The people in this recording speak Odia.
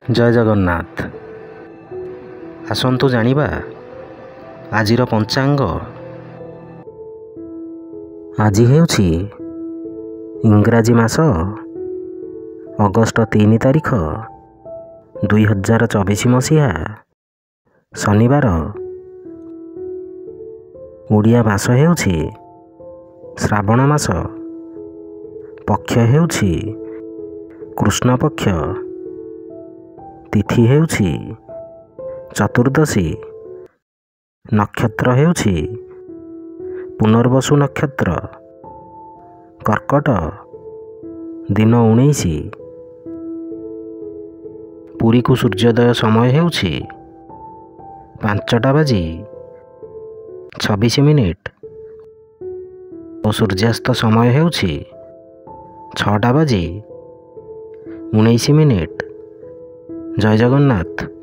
ଜୟ ଜଗନ୍ନାଥ। ଆସନ୍ତୁ ଜାଣିବା ଆଜିର ପଞ୍ଚାଙ୍ଗ। ଆଜି ହେଉଛି ଇଂରାଜୀ ମାସ ଅଗଷ୍ଟ 3 ତାରିଖ 2024 ମସିହା ଶନିବାର। ଓଡ଼ିଆ ମାସ ହେଉଛି ଶ୍ରାବଣ ମାସ। ପକ୍ଷ ହେଉଛି କୃଷ୍ଣପକ୍ଷ। ତିଥି ହେଉଛି ଚତୁର୍ଦ୍ଦଶୀ। ନକ୍ଷତ୍ର ହେଉଛି ପୁନର୍ବସୁ ନକ୍ଷତ୍ର। କର୍କଟ। ଦିନ 19। ପୁରୀକୁ ସୂର୍ଯ୍ୟୋଦୟ ସମୟ ହେଉଛି 5:26 ଓ ସୂର୍ଯ୍ୟାସ୍ତ ସମୟ ହେଉଛି 6:19। ଜୟ ଜଗନ୍ନାଥ।